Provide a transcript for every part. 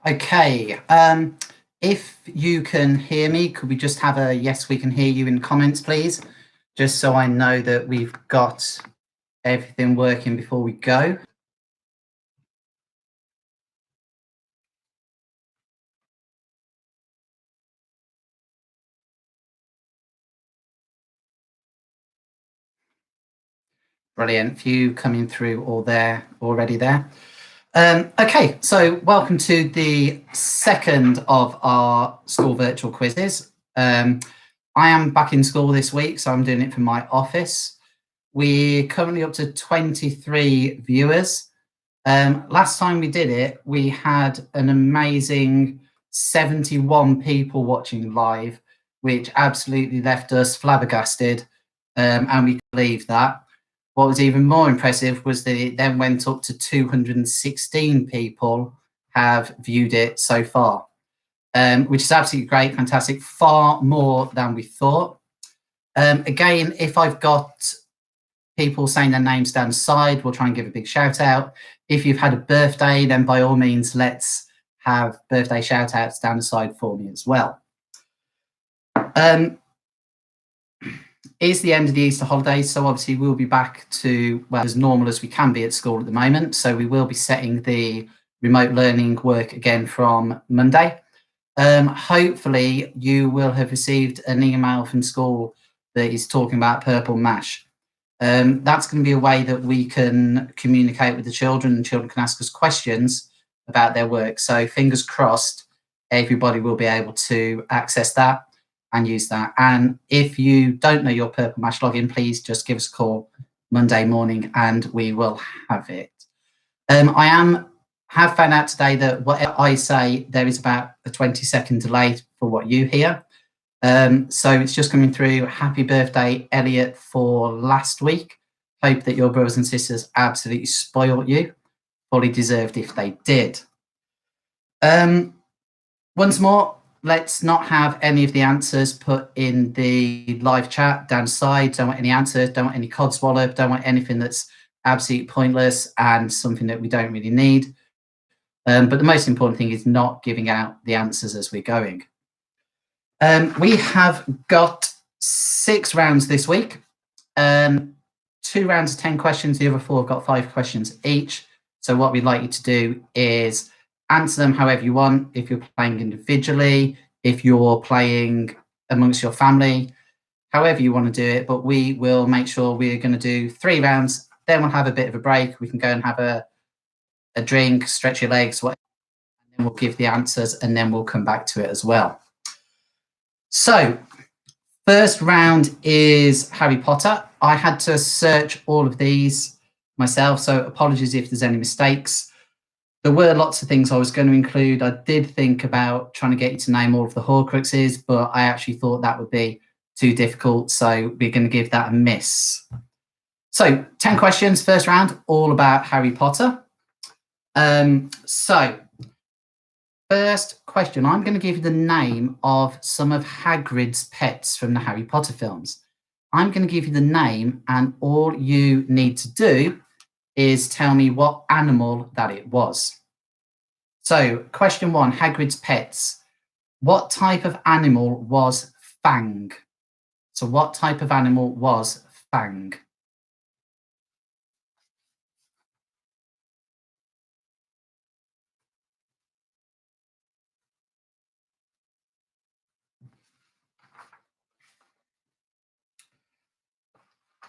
Okay. If you can hear me, could we just have a yes, we can hear you in comments, please? Just so I know that we've got everything working before we go. Brilliant. Few coming through all there already there. Okay, so welcome to the second of our school virtual quizzes. I am back in school this week, so I'm doing it from my office. We're currently up to 23 viewers. Last time we did it, we had an amazing 71 people watching live, which absolutely left us flabbergasted, and we believe that. What was even more impressive was that it then went up to 216 people have viewed it so far, which is absolutely great, fantastic, far more than we thought. Again, if I've got people saying their names down the side, we'll try and give a big shout out. If you've had a birthday, then by all means, let's have birthday shout outs down the side for me as well. It's the end of the Easter holidays, so obviously we'll be back to as normal as we can be at school at the moment. So we will be setting the remote learning work again from Monday. Hopefully you will have received an email from school that is talking about Purple Mash. That's going to be a way that we can communicate with the children, and children can ask us questions about their work. So fingers crossed, everybody will be able to access that and use that. And if you don't know your Purple Mash login, please just give us a call Monday morning and we will have it. I have found out today that whatever I say, there is about a 20-second delay for what you hear. So it's just coming through. Happy birthday, Elliot, for last week. Hope that your brothers and sisters absolutely spoiled you. Fully deserved if they did. Once more, let's not have any of the answers put in the live chat down the side. Don't want any answers, don't want any codswallop, don't want anything that's absolutely pointless and something that we don't really need. But the most important thing is not giving out the answers as we're going. We have got 6 rounds this week. 2 rounds of 10 questions. The other 4 have got 5 questions each. So what we'd like you to do is answer them however you want. If you're playing individually, if you're playing amongst your family, however you want to do it. But we will make sure we're going to do 3 rounds. Then we'll have a bit of a break. We can go and have a drink, stretch your legs, whatever. And then we'll give the answers and then we'll come back to it as well. So, first round is Harry Potter. I had to search all of these myself, so apologies if there's any mistakes. There were lots of things I was going to include. I did think about trying to get you to name all of the Horcruxes, but I actually thought that would be too difficult, so we're going to give that a miss. So, 10 questions, first round, all about Harry Potter. First question, I'm going to give you the name of some of Hagrid's pets from the Harry Potter films. I'm going to give you the name, and all you need to do is tell me what animal that it was. So, question 1, Hagrid's pets. What type of animal was Fang? So, what type of animal was Fang?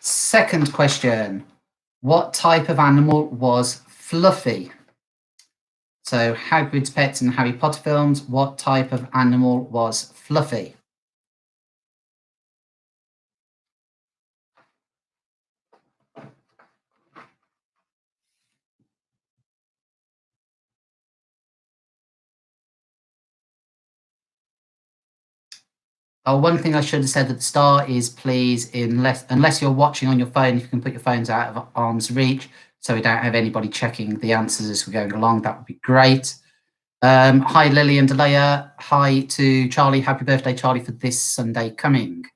Second question, what type of animal was Fluffy? So Hagrid's pets in the Harry Potter films, what type of animal was Fluffy? Oh, one thing I should have said at the start is please, unless you're watching on your phone, if you can put your phones out of arm's reach so we don't have anybody checking the answers as we're going along, that would be great. Hi, Lily and Delia. Hi to Charlie. Happy birthday, Charlie, for this Sunday coming.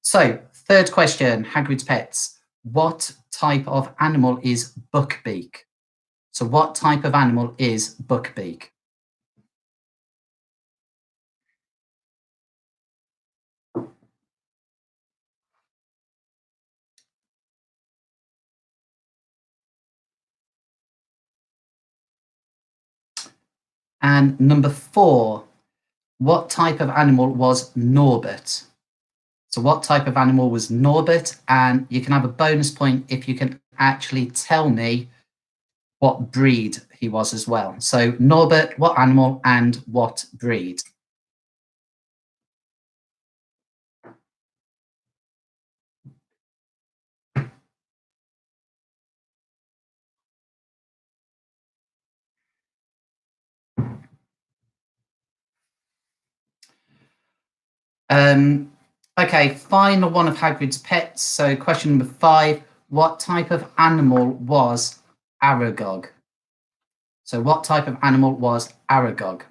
So, third question, Hagrid's pets. What type of animal is Buckbeak? So what type of animal is buckbeak? And number 4, what type of animal was Norbert? So what type of animal was Norbert? And you can have a bonus point if you can actually tell me what breed he was as well. So Norbert, what animal and what breed? Um, okay, final one of Hagrid's pets. So question number 5, what type of animal was Aragog? So what type of animal was Aragog?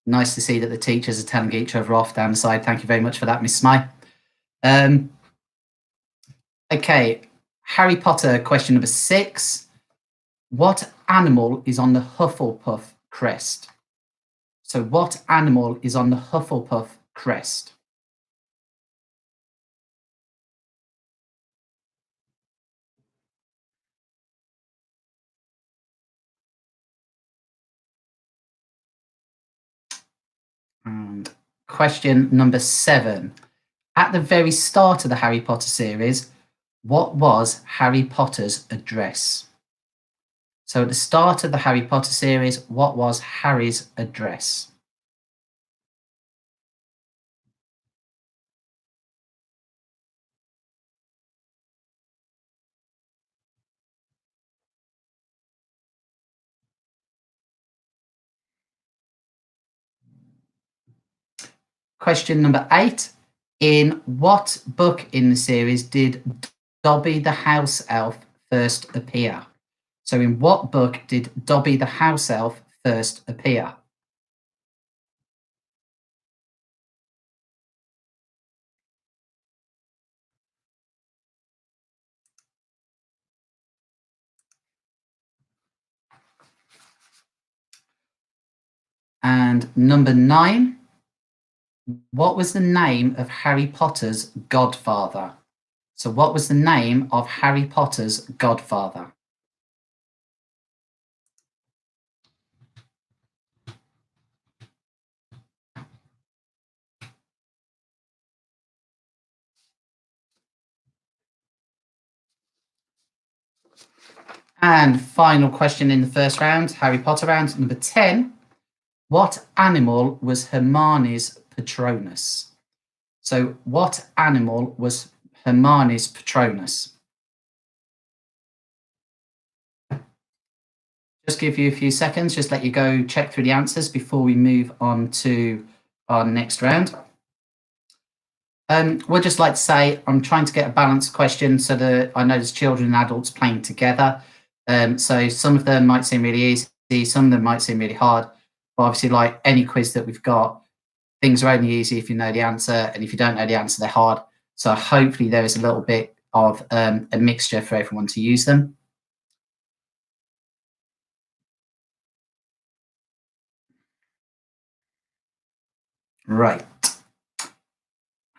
Nice to see that the teachers are telling each other off down the side. Thank you very much for that, Miss Smythe. Um, okay, Harry Potter question number 6. What animal is on the Hufflepuff crest? So what animal is on the Hufflepuff crest? And question number 7. At the very start of the Harry Potter series, what was Harry Potter's address? So at the start of the Harry Potter series, what was Harry's address? Question number 8. In what book in the series did Dobby the house elf first appear? So in what book did Dobby the house elf first appear? And number 9, what was the name of Harry Potter's godfather? So what was the name of Harry Potter's godfather? And final question in the first round, Harry Potter round, number 10. What animal was Hermione's Patronus? So what animal was Hermione's Patronus? Just give you a few seconds, just let you go check through the answers before we move on to our next round. We'd just like to say I'm trying to get a balanced question so that I know there's children and adults playing together. So some of them might seem really easy, some of them might seem really hard. But obviously, like any quiz that we've got, things are only easy if you know the answer, and if you don't know the answer, they're hard. So hopefully there is a little bit of a mixture for everyone to use them. Right.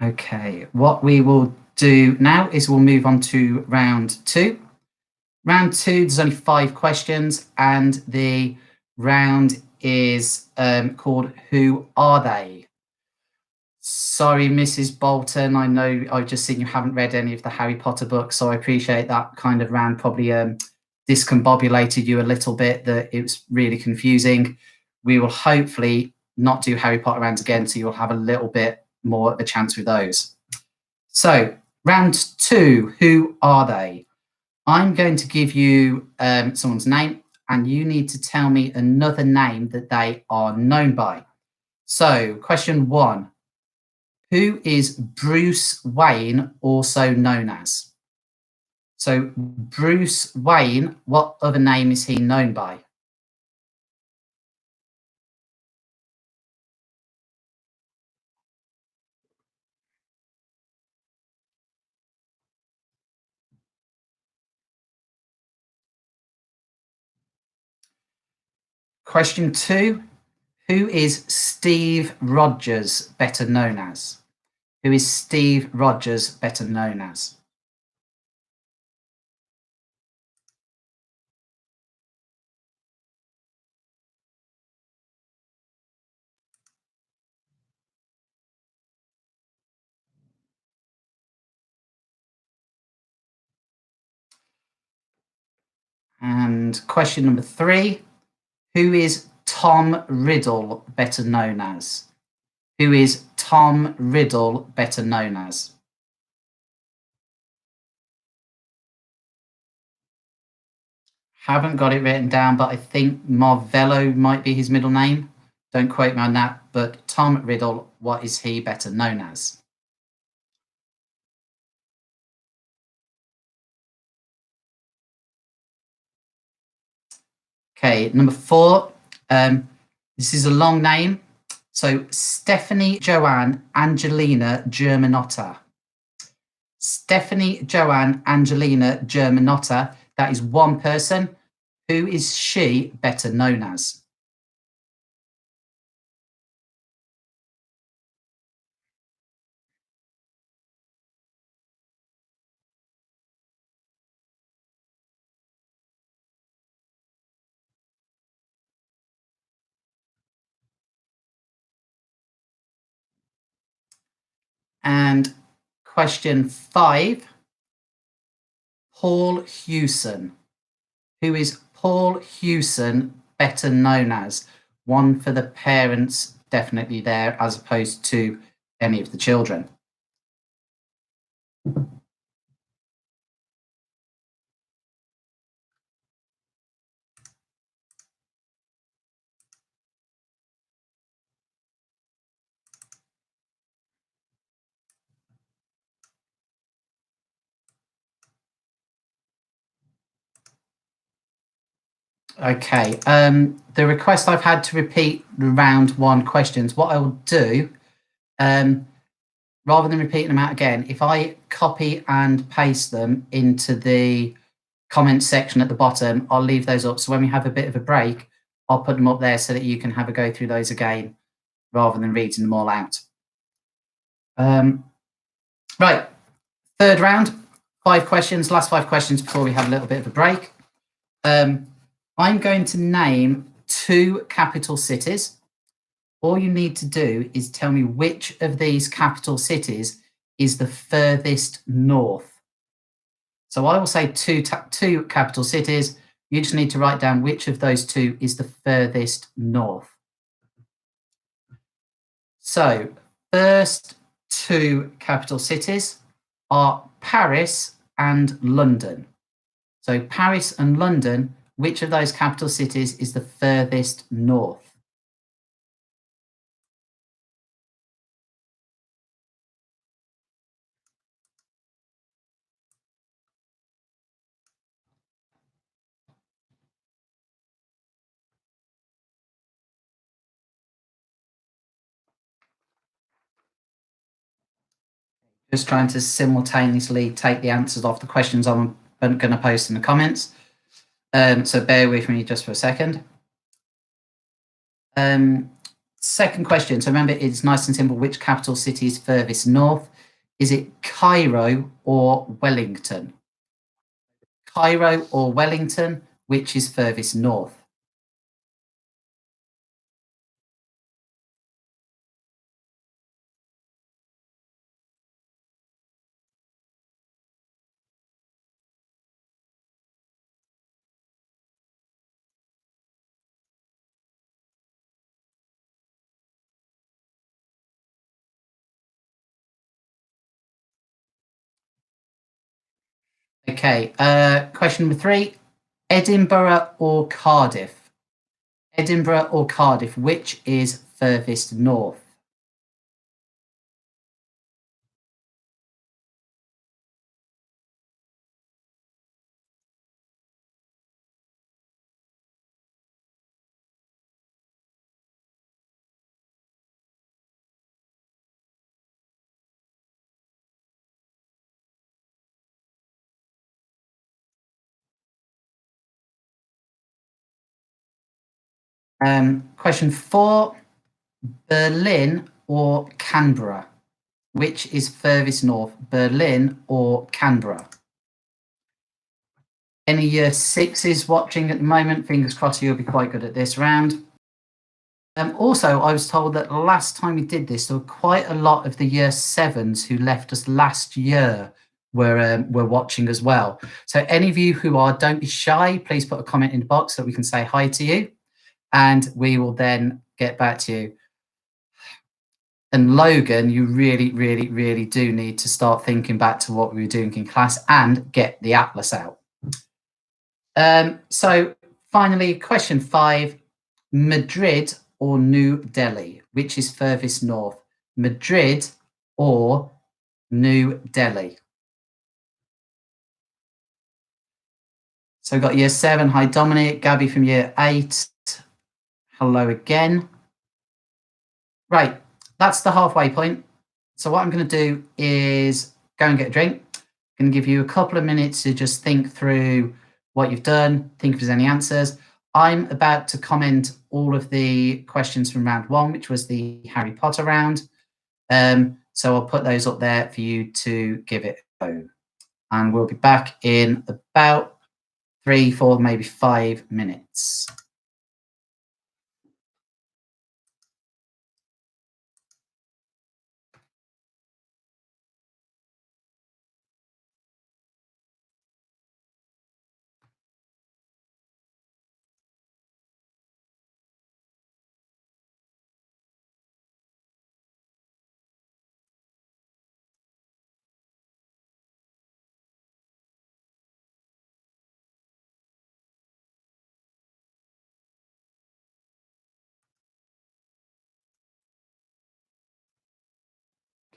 Okay, what we will do now is we'll move on to round 2. Round 2, there's only 5 questions, and the round is called Who Are They? Sorry, Mrs. Bolton, I know I've just seen you haven't read any of the Harry Potter books, so I appreciate that kind of round probably discombobulated you a little bit, that it was really confusing. We will hopefully not do Harry Potter rounds again, so you'll have a little bit more of a chance with those. So, round 2, Who Are They? I'm going to give you someone's name, and you need to tell me another name that they are known by. So, question 1. Who is Bruce Wayne also known as? So, Bruce Wayne, what other name is he known by? Question 2. Who is Steve Rogers better known as? Who is Steve Rogers better known as? And question number 3. Who is Tom Riddle better known as? Who is Tom Riddle better known as? Haven't got it written down, but I think Marvello might be his middle name. Don't quote me on that, but Tom Riddle, what is he better known as? Okay, number 4. This is a long name. So Stephanie Joanne Angelina Germanotta. Stephanie Joanne Angelina Germanotta. That is one person. Who is she better known as? And question 5. Paul Hewson. Who is Paul Hewson better known as? One for the parents, definitely there, as opposed to any of the children. Okay. The request I've had to repeat round 1 questions, what I will do, rather than repeating them out again, if I copy and paste them into the comment section at the bottom, I'll leave those up. So when we have a bit of a break, I'll put them up there so that you can have a go through those again rather than reading them all out. Right. 3rd round, 5 questions, last 5 questions before we have a little bit of a break. I'm going to name 2 capital cities. All you need to do is tell me which of these capital cities is the furthest north. So I will say two capital cities. You just need to write down which of those 2 is the furthest north. So, first 2 capital cities are Paris and London. So, Paris and London, which of those capital cities is the furthest north? Just trying to simultaneously take the answers off the questions I'm going to post in the comments. So bear with me just for a second. Second question. So remember, it's nice and simple. Which capital city is furthest north? Is it Cairo or Wellington? Cairo or Wellington, which is furthest north? Okay, question number 3. Edinburgh or Cardiff? Edinburgh or Cardiff, which is furthest north? Question 4, Berlin or Canberra? Which is furthest north, Berlin or Canberra? Any year sixes watching at the moment, fingers crossed you'll be quite good at this round. Also, I was told that last time we did this, there were quite a lot of the year sevens who left us last year were watching as well. So any of you who are, don't be shy, please put a comment in the box so we can say hi to you, and we will then get back to you. And Logan, you really, really, really do need to start thinking back to what we were doing in class and get the atlas out. So finally, question 5, Madrid or New Delhi? Which is furthest north, Madrid or New Delhi? So we've got year 7. Hi, Dominic. Gabby from year 8. Hello again. Right, that's the halfway point. So what I'm going to do is go and get a drink. I'm going to give you a couple of minutes to just think through what you've done, think if there's any answers. I'm about to comment all of the questions from round 1, which was the Harry Potter round. So I'll put those up there for you to give it a go. And we'll be back in about 3, 4, maybe 5 minutes.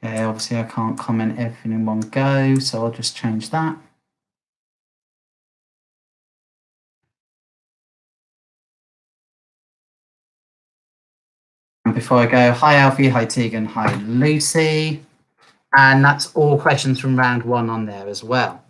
Okay, obviously I can't comment everything in one go, so I'll just change that. And before I go, hi Alfie, hi Tegan, hi Lucy. And that's all questions from round 1 on there as well.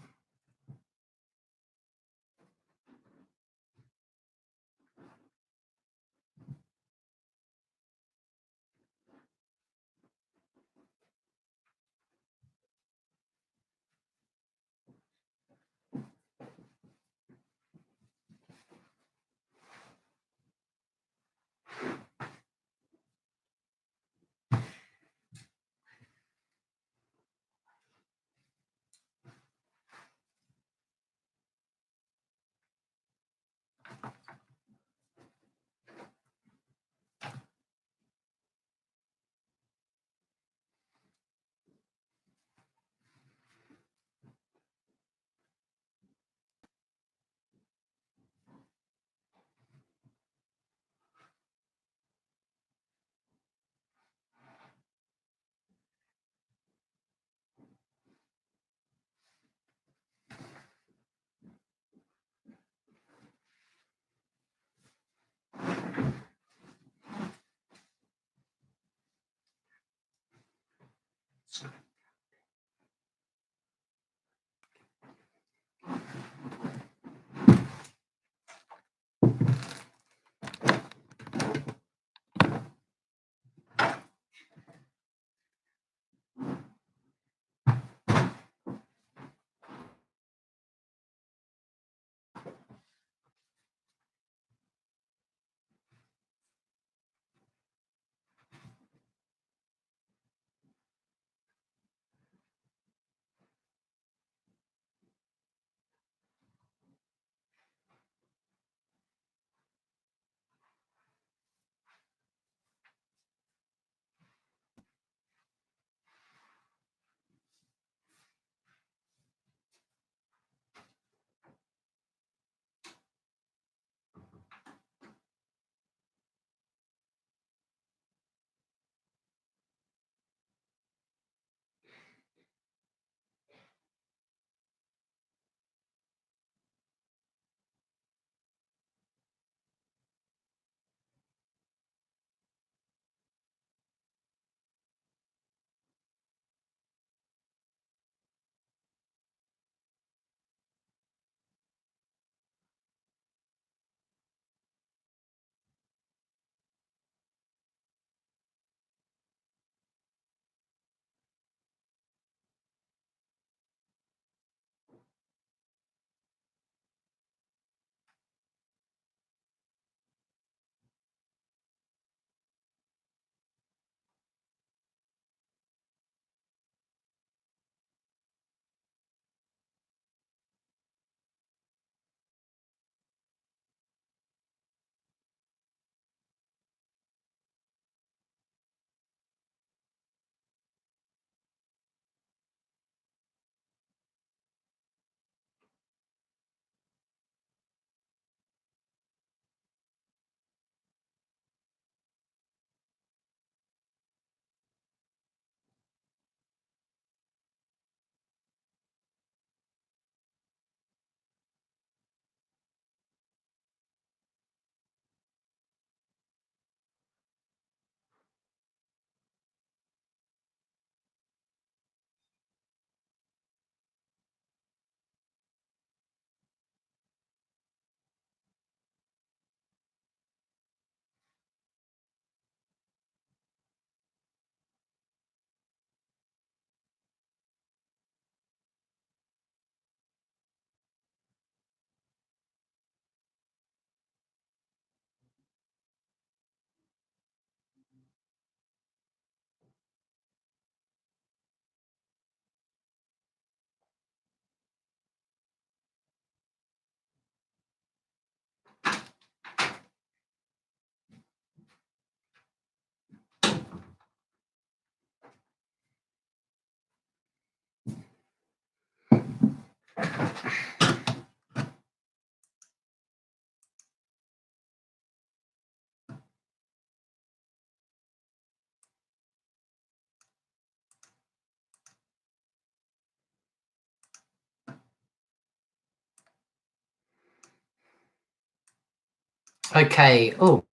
Okay. Oh,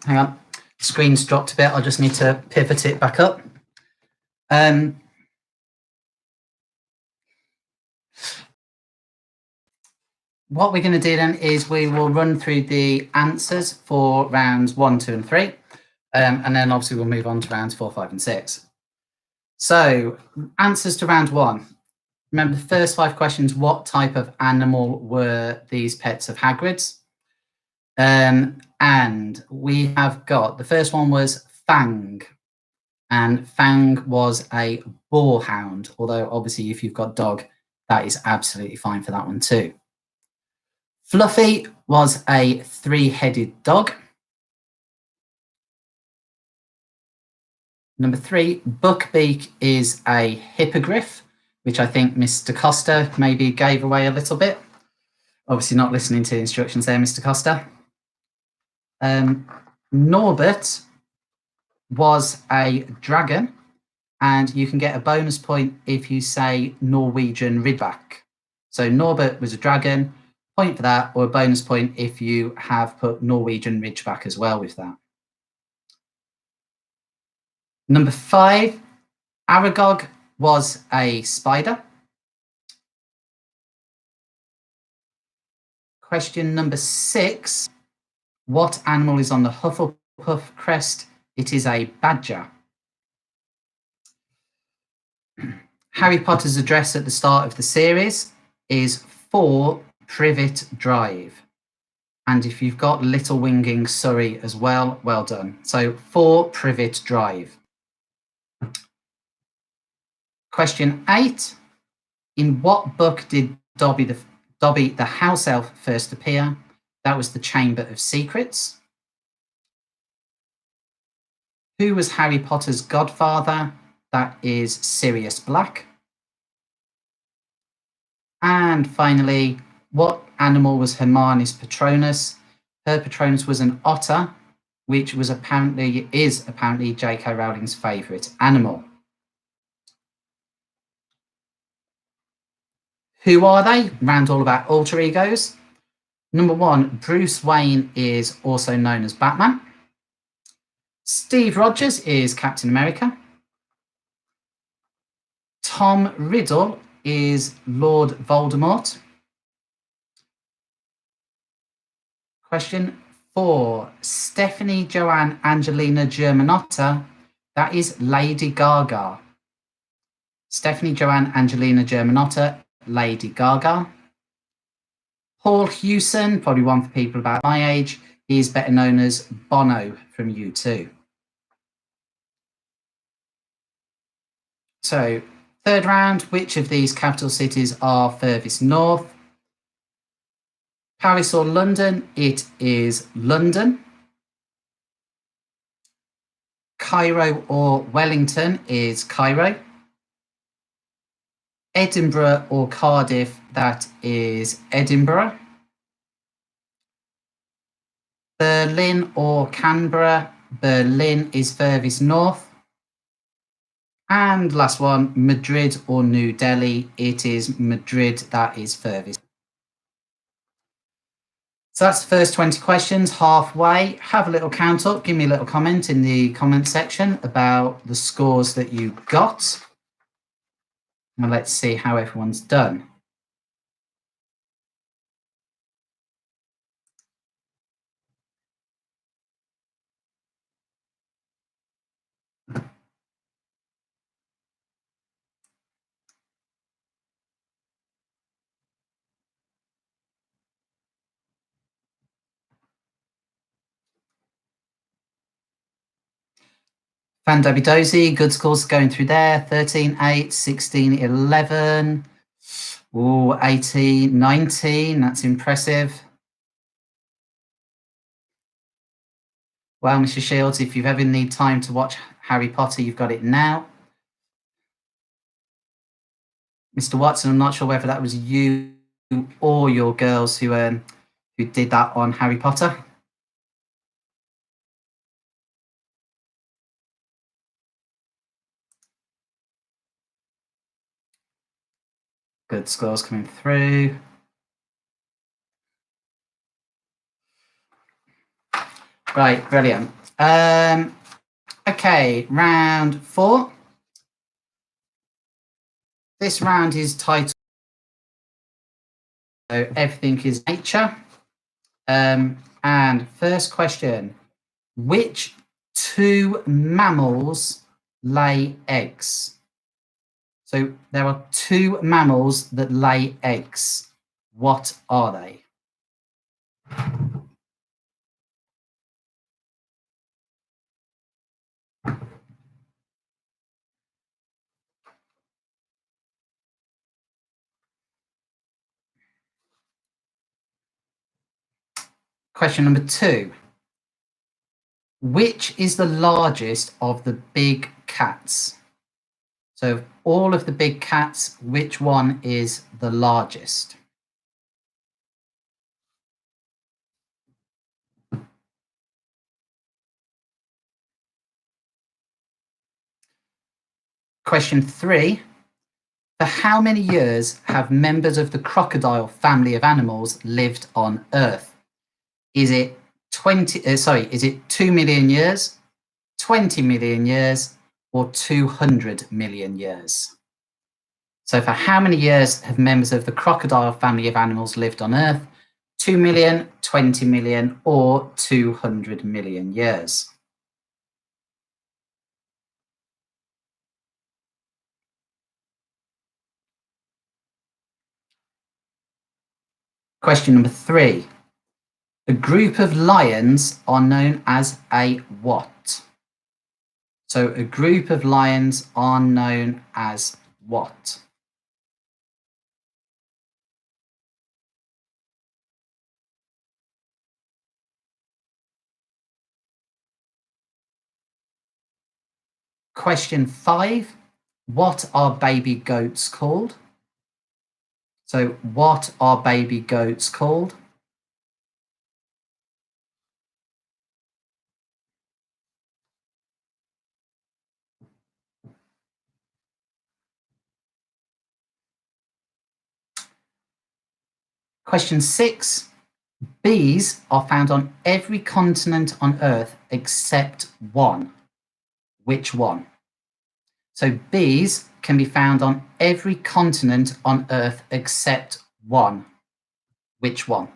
hang on. Screen's dropped a bit. I just need to pivot it back up. What we're going to do then is we will run through the answers for rounds 1, 2, and 3. And then obviously we'll move on to rounds 4, 5, and 6. So, answers to round 1. Remember the first 5 questions, what type of animal were these pets of Hagrid's? And we have got, the first one was Fang. And Fang was a boarhound, although obviously if you've got dog, that is absolutely fine for that one too. Fluffy was a 3-headed dog. Number 3, Buckbeak is a hippogriff, which I think Mr. Costa maybe gave away a little bit. Obviously not listening to the instructions there, Mr. Costa. Norbert was a dragon, and you can get a bonus point if you say Norwegian Ridgeback. So Norbert was a dragon, point for that, or a bonus point if you have put Norwegian Ridgeback as well with that. Number 5, Aragog was a spider. Question number 6, what animal is on the Hufflepuff crest? It is a badger. Harry Potter's address at the start of the series is 4 Privet Drive. And if you've got Little Winging Surrey as well, well done. So 4 Privet Drive. Question 8. In what book did Dobby the house elf first appear? That was the Chamber of Secrets. Who was Harry Potter's godfather? That is Sirius Black. And finally, what animal was Hermione's Patronus? Her Patronus was an otter, which is apparently J.K. Rowling's favourite animal. Who are they? Round all about alter egos. Number 1, Bruce Wayne is also known as Batman. Steve Rogers is Captain America. Tom Riddle is Lord Voldemort. Question 4, Stephanie Joanne Angelina Germanotta, that is Lady Gaga. Stephanie Joanne Angelina Germanotta, Lady Gaga. Paul Hewson, probably one for people about my age, he's better known as Bono from U2. So, third round, which of these capital cities are furthest north? Paris or London? It is London. Cairo or Wellington is Cairo. Edinburgh or Cardiff, that is Edinburgh. Berlin or Canberra, Berlin is furthest north. And last one, Madrid or New Delhi, it is Madrid, that is furthest. So that's the first 20 questions, halfway. Have a little count up, give me a little comment in the comment section about the scores that you got. And let's see how everyone's done. Fan Dobby Dozy, good scores going through there. 13, 8, 16, 11. Ooh, 18, 19. That's impressive. Well, Mr. Shields, if you ever need time to watch Harry Potter, you've got it now. Mr. Watson, I'm not sure whether that was you or your girls who did that on Harry Potter. Good scores coming through. Right, brilliant. Okay, round 4. This round is titled Everything is Nature. And first question, which 2 mammals lay eggs? So there are 2 mammals that lay eggs. What are they? Question number 2. Which is the largest of the big cats? So all of the big cats, which one is the largest? Question 3. For how many years have members of the crocodile family of animals lived on Earth? Is it 2 million years, 20 million years, or 200 million years? So for how many years have members of the crocodile family of animals lived on Earth? 2 million, 20 million, or 200 million years? Question number 3. A group of lions are known as a what? So a group of lions are known as what? Question 5. What are baby goats called? So what are baby goats called? Question 6. Bees are found on every continent on Earth except one. Which one? So bees can be found on every continent on Earth except one. Which one?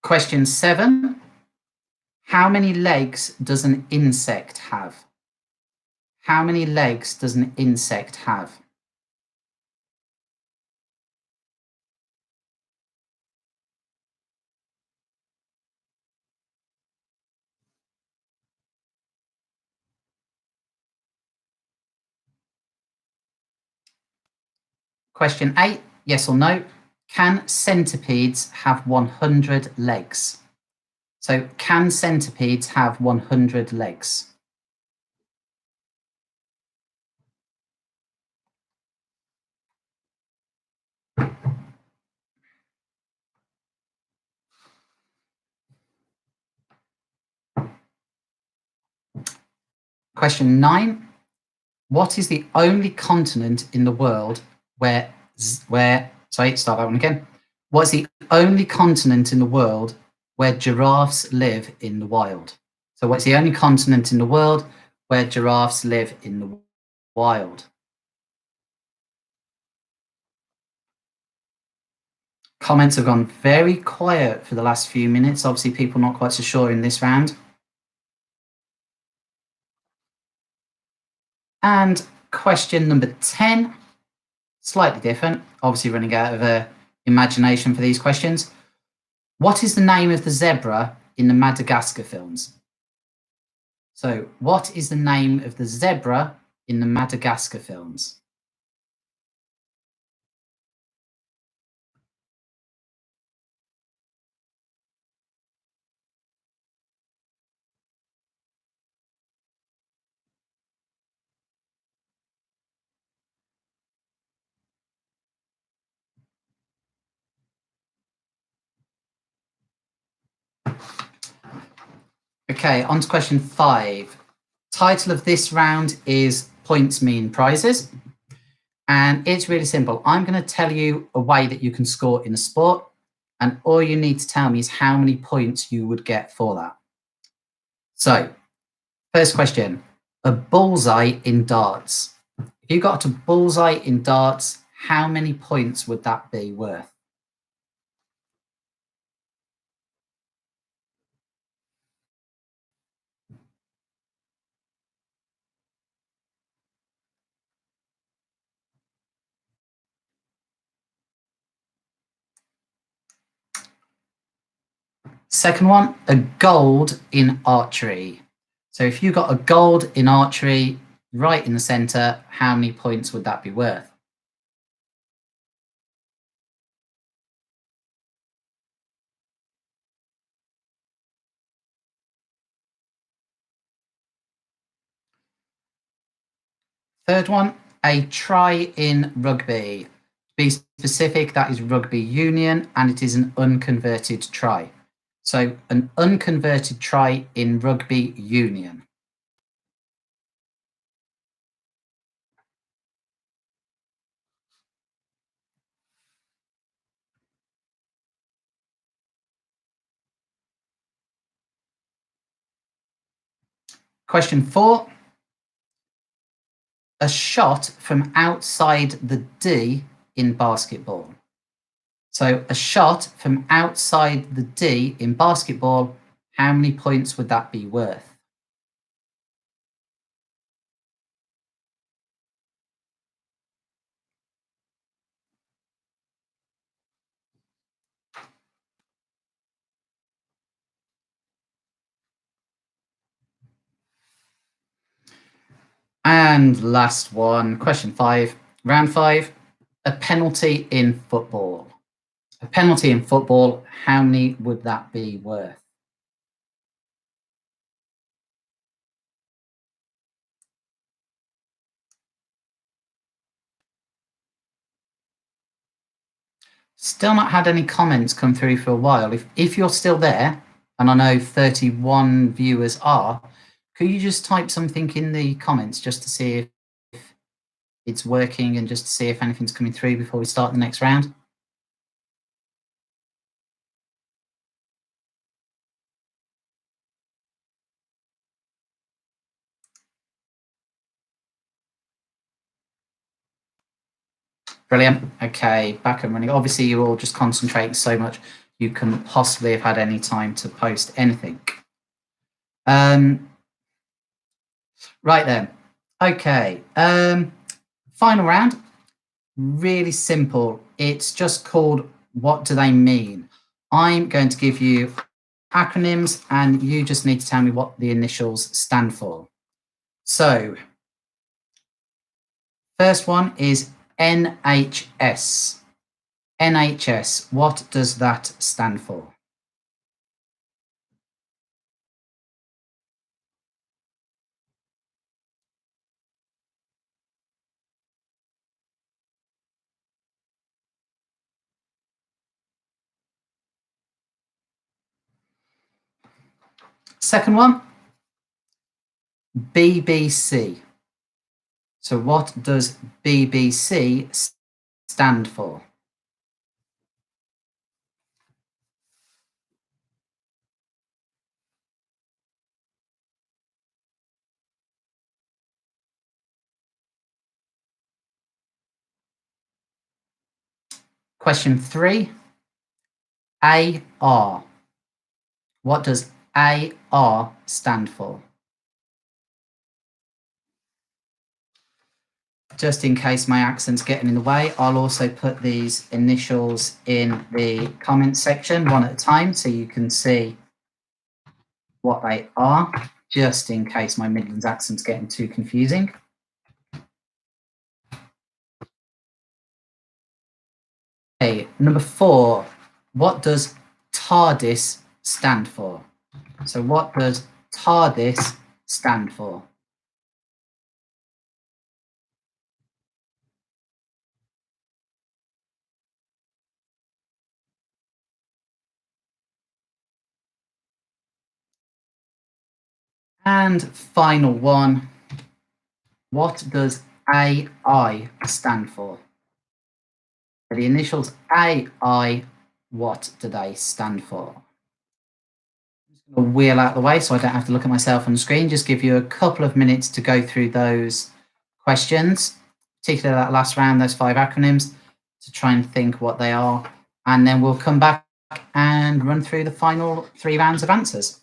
Question 7. How many legs does an insect have? How many legs does an insect have? Question 8, yes or no? Can centipedes have 100 legs? So can centipedes have 100 legs? Question 9. What is the only continent in the world sorry, start that one again. What's the only continent in the world where giraffes live in the wild? So what's the only continent in the world where giraffes live in the wild? Comments have gone very quiet for the last few minutes. Obviously, people not quite so sure in this round. And question number 10, slightly different. Obviously, running out of imagination for these questions. What is the name of the zebra in the Madagascar films? So, what is the name of the zebra in the Madagascar films? Okay, on to question 5. Title of this round is Points Mean Prizes. And it's really simple. I'm going to tell you a way that you can score in a sport. And all you need to tell me is how many points you would get for that. So, first question, a bullseye in darts. If you got a bullseye in darts, how many points would that be worth? Second one, a gold in archery. So if you got a gold in archery right in the center, how many points would that be worth? Third one, a try in rugby. To be specific, that is rugby union, and it is an unconverted try. So an unconverted try in rugby union. Question 4, a shot from outside the D in basketball. So a shot from outside the D in basketball, how many points would that be worth? And last one, question 5, round 5, a penalty in football. A penalty in football, how many would that be worth? Still not had any comments come through for a while. If you're still there, and I know 31 viewers are, could you just type something in the comments just to see if it's working and just to see if anything's coming through before we start the next round? Brilliant. Okay, back and running. Obviously, you're all just concentrating so much, you couldn't possibly have had any time to post anything. Right then. Okay. Final round. Really simple. It's just called What Do They Mean? I'm going to give you acronyms and you just need to tell me what the initials stand for. So, first one is NHS. NHS, what does that stand for? Second one, BBC. So, what does BBC stand for? Question 3, AR. What does AR stand for? Just in case my accent's getting in the way, I'll also put these initials in the comment section one at a time so you can see what they are, just in case my Midlands accent's getting too confusing. Okay, number 4, what does TARDIS stand for? So what does TARDIS stand for? And final one. What does AI stand for? The initials AI, what do they stand for? I'm just going to wheel out the way so I don't have to look at myself on the screen. Just give you a couple of minutes to go through those questions, particularly that last round, those 5 acronyms, to try and think what they are. And then we'll come back and run through the final 3 rounds of answers.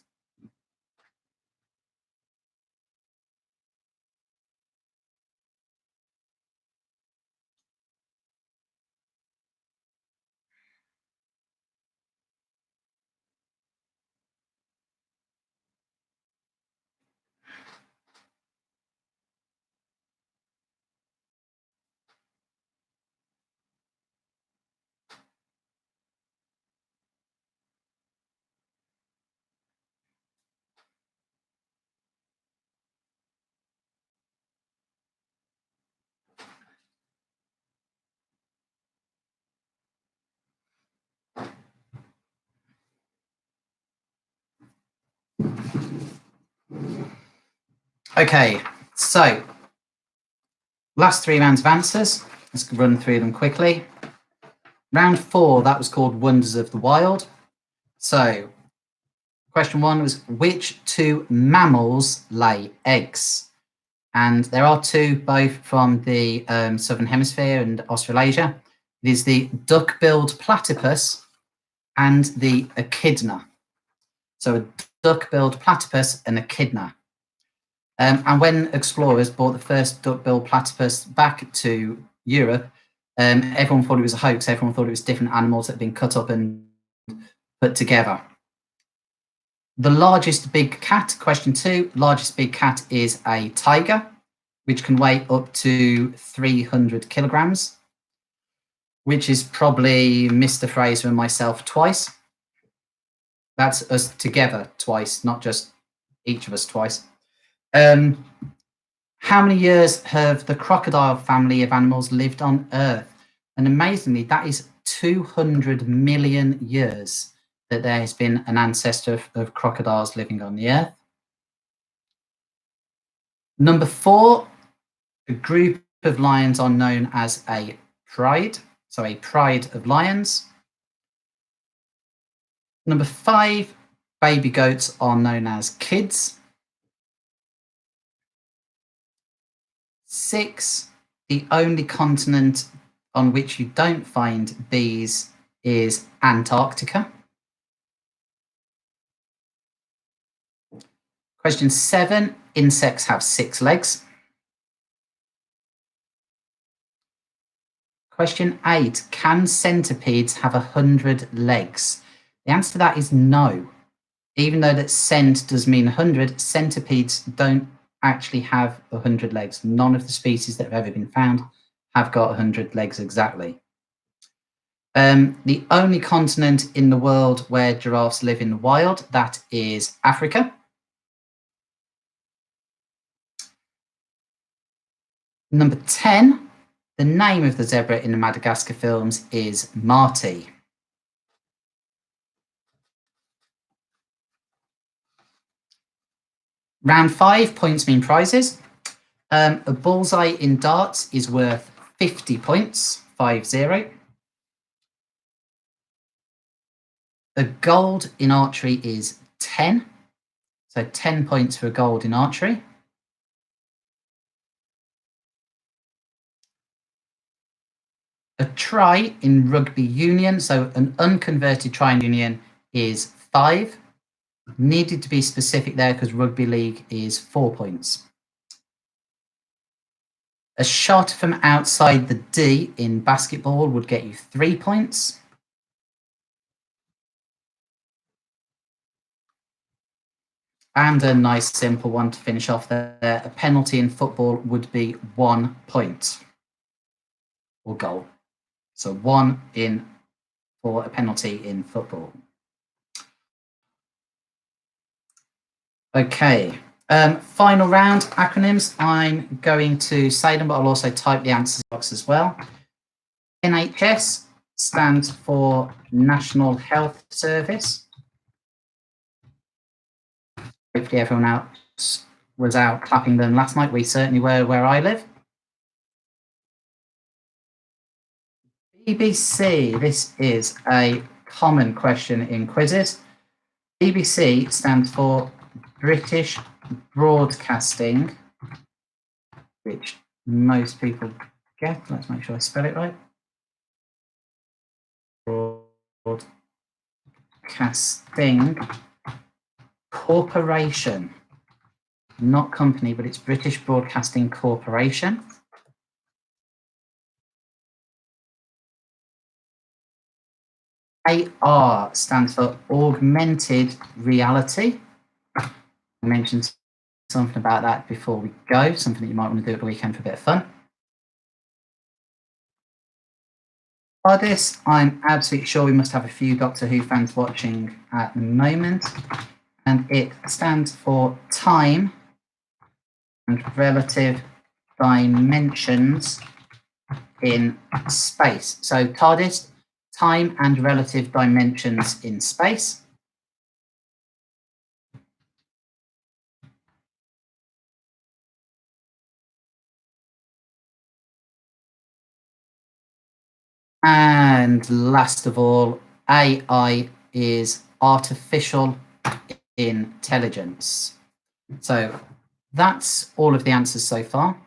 Okay, so last 3 rounds of answers. Let's run through them quickly. Round 4, that was called Wonders of the Wild. So question 1 was, which 2 mammals lay eggs? And there are 2, both from the Southern Hemisphere and Australasia. It is the duck-billed platypus and the echidna. So a duck-billed platypus and echidna. And when explorers brought the first duck-billed platypus back to Europe, everyone thought it was a hoax. Everyone thought it was different animals that had been cut up and put together. The largest big cat, question 2, largest big cat is a tiger, which can weigh up to 300 kilograms, which is probably Mr. Fraser and myself twice. That's us together twice, not just each of us twice. How many years have the crocodile family of animals lived on Earth? And amazingly, that is 200 million years that there has been an ancestor of crocodiles living on the Earth. Number 4, a group of lions are known as a pride, so a pride of lions. Number 5, baby goats are known as kids. 6, the only continent on which you don't find bees is Antarctica. Question 7, insects have 6 legs. Question 8, can centipedes have 100 legs? The answer to that is no. Even though that cent does mean 100, centipedes don't actually have 100 legs. None of the species that have ever been found have got 100 legs exactly. The only continent in the world where giraffes live in the wild, that is Africa. Number 10, the name of the zebra in the Madagascar films is Marty. Round 5, points mean prizes. A bullseye in darts is worth 50 points, 50. A gold in archery is 10. So 10 points for a gold in archery. A try in rugby union, so an unconverted try in union is 5. Needed to be specific there because rugby league is 4 points. A shot from outside the D in basketball would get you 3 points. And a nice simple one to finish off there. A penalty in football would be 1 point or goal. So 1 in for a penalty in football. Okay, final round, acronyms. I'm going to say them, but I'll also type the answers box as well. NHS stands for National Health Service. Hopefully everyone out was out clapping them last night. We certainly were where I live. BBC, this is a common question in quizzes. BBC stands for British Broadcasting, which most people get. Let's make sure I spell it right. Broadcasting Corporation. Not company, but it's British Broadcasting Corporation. AR stands for augmented reality. I mentioned something about that before we go, something that you might want to do at the weekend for a bit of fun. TARDIS, I'm absolutely sure we must have a few Doctor Who fans watching at the moment, and it stands for time and relative dimensions in space. So TARDIS, time and relative dimensions in space. And last of all, AI is artificial intelligence. So that's all of the answers so far.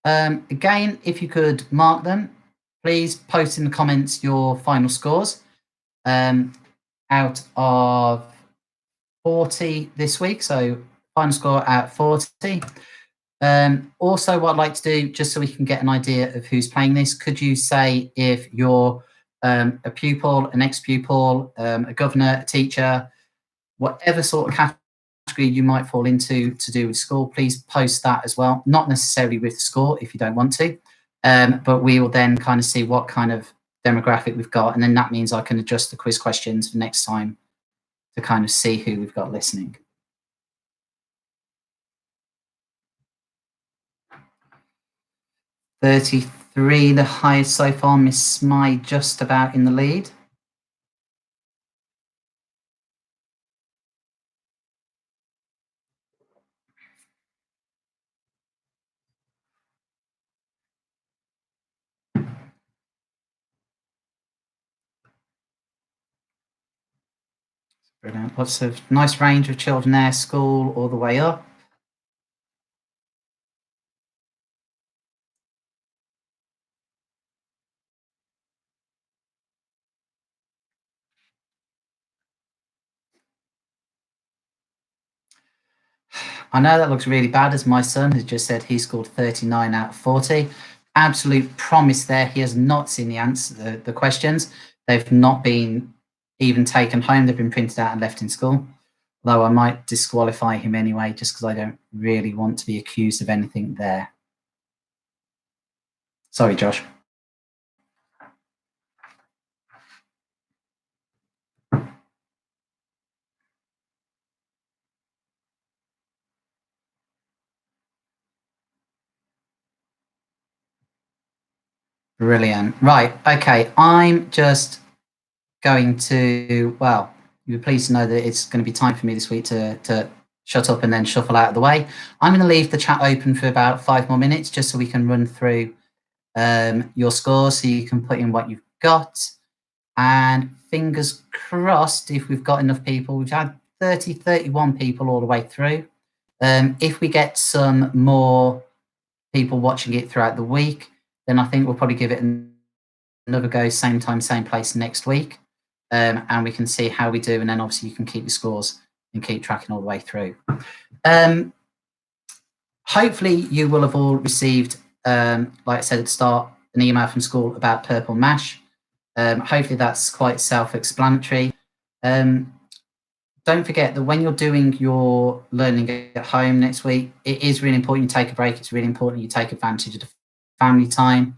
Again, if you could mark them, please post in the comments your final scores. Out of 40 this week, so final score at 40. Also, what I'd like to do, just so we can get an idea of who's playing this, could you say if you're a pupil, an ex-pupil, a governor, a teacher, whatever sort of category you might fall into to do with school, please post that as well. Not necessarily with the score if you don't want to, but we will then kind of see what kind of demographic we've got, and then that means I can adjust the quiz questions for next time to kind of see who we've got listening. $33, the highest so far. Miss Smythe just about in the lead. Brilliant. Lots of nice range of children there, school all the way up. I know that looks really bad, as my son has just said he scored 39 out of 40. Absolute promise there. He has not seen the answer, the questions. They've not been even taken home. They've been printed out and left in school. Though I might disqualify him anyway, just because I don't really want to be accused of anything there. Sorry, Josh. Brilliant. Right. Okay. I'm just going to, well, you're pleased to know that it's going to be time for me this week to shut up and then shuffle out of the way. I'm going to leave the chat open for about 5 more minutes just so we can run through your scores so you can put in what you've got. And fingers crossed, if we've got enough people, we've had 31 people all the way through. If we get some more people watching it throughout the week, then I think we'll probably give it another go, same time, same place next week. And we can see how we do. And then obviously you can keep the scores and keep tracking all the way through. Hopefully you will have all received, like I said at the start, an email from school about Purple Mash. Hopefully that's quite self-explanatory. Don't forget that when you're doing your learning at home next week, it is really important you take a break. It's really important you take advantage of the family time.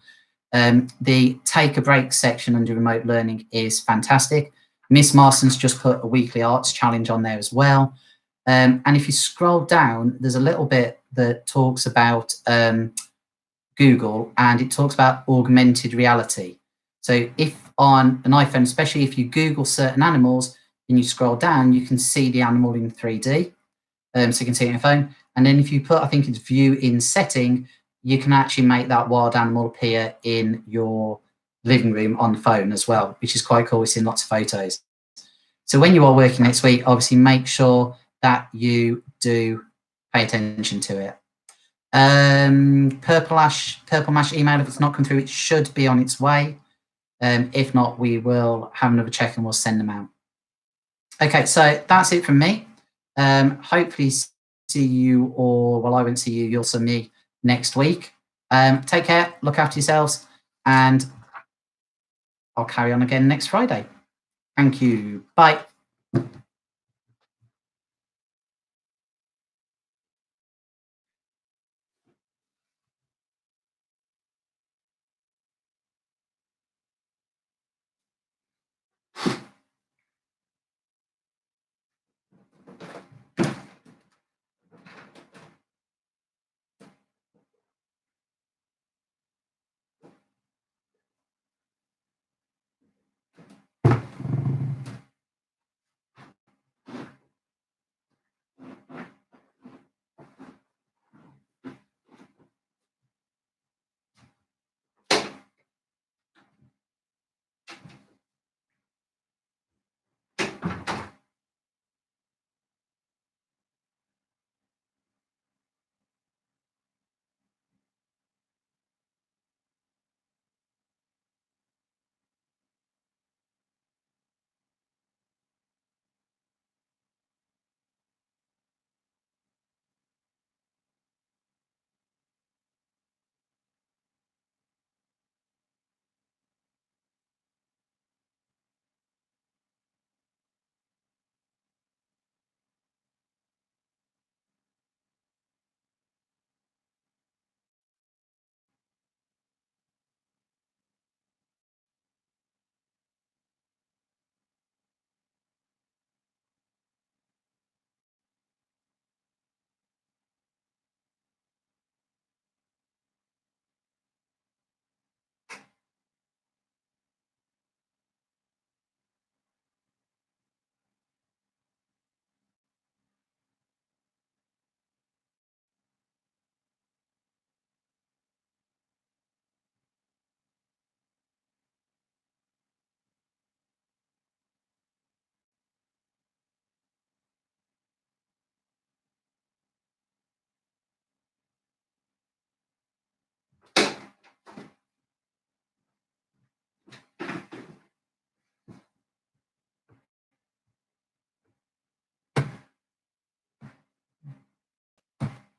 The take a break section under remote learning is fantastic. Miss Marston's just put a weekly arts challenge on there as well. And if you scroll down, there's a little bit that talks about Google, and it talks about augmented reality. So if on an iPhone, especially if you Google certain animals and you scroll down, you can see the animal in 3D. So you can see it on your phone. And then if you put, I think it's view in setting, you can actually make that wild animal appear in your living room on the phone as well, which is quite cool. We've seen lots of photos. So when you are working next week, obviously make sure that you do pay attention to it. Purple Mash email, if it's not come through, it should be on its way. If not, we will have another check and we'll send them out. Okay, so that's it from me. Hopefully see you, or well, I won't see you, you'll see me next week. Take care, look after yourselves, and I'll carry on again next Friday. Thank you. Bye.